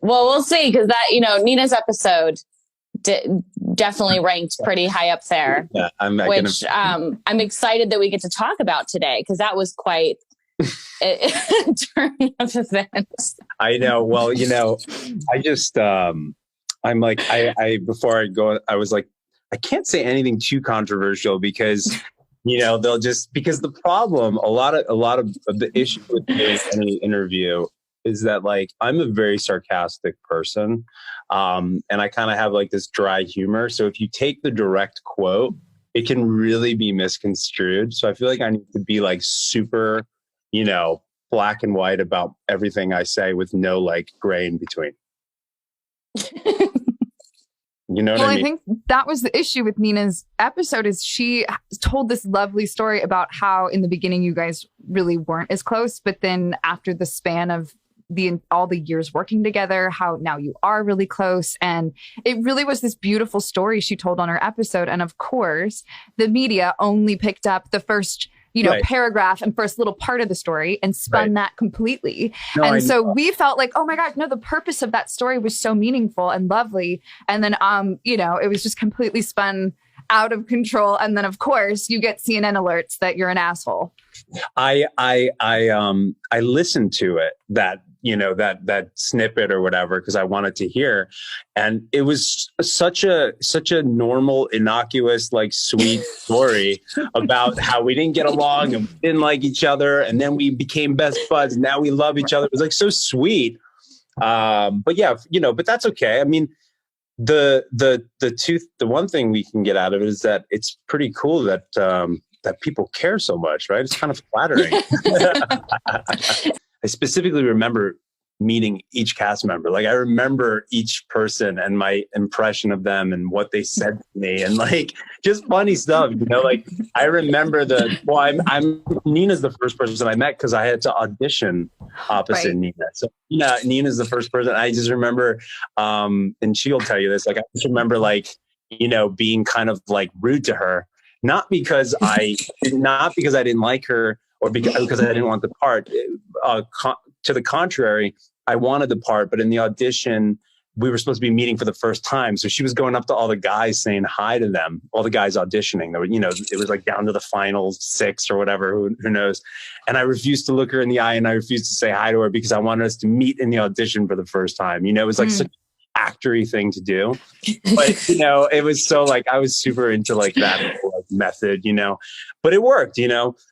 Well, we'll see, because that, Nina's episode definitely ranked pretty high up there. Yeah, I'm excited that we get to talk about today, because that was quite a turn of events. I know. Well, I just I'm like before I go, I was like, I can't say anything too controversial because they'll just, because the problem, a lot of the issue with doing any interview is that, like, I'm a very sarcastic person, and I kind of have like this dry humor. So if you take the direct quote, it can really be misconstrued. So I feel like I need to be like super, black and white about everything I say with no like gray in between. I think that was the issue with Nina's episode, is she told this lovely story about how in the beginning you guys really weren't as close, but then after the span of all the years working together, how now you are really close. And it really was this beautiful story she told on her episode. And of course, the media only picked up the first right. paragraph and first little part of the story and spun right. that completely. No, and so we felt like, oh my God, no, the purpose of that story was so meaningful and lovely. And then, it was just completely spun out of control. And then of course you get CNN alerts that you're an asshole. I listened to it, that snippet or whatever, because I wanted to hear. And it was such a normal, innocuous, like sweet story about how we didn't get along and we didn't like each other. And then we became best buds. Now we love each other. It was like so sweet. But yeah, but that's okay. I mean, the one thing we can get out of it is that it's pretty cool that people care so much, right? It's kind of flattering. I specifically remember meeting each cast member. Like, I remember each person and my impression of them and what they said to me, and like just funny stuff, like I remember I'm Nina's the first person I met because I had to audition opposite right. Nina. So Nina's the first person. I just remember, and she'll tell you this, like I just remember like, being kind of like rude to her, not because I didn't like her or because I didn't want the part. To the contrary, I wanted the part, but in the audition, we were supposed to be meeting for the first time. So she was going up to all the guys saying hi to them, all the guys auditioning. There were, it was like down to the final 6 or whatever, who knows. And I refused to look her in the eye and I refused to say hi to her because I wanted us to meet in the audition for the first time. It was like such an actory thing to do. But, it was so like, I was super into like that like, method, but it worked,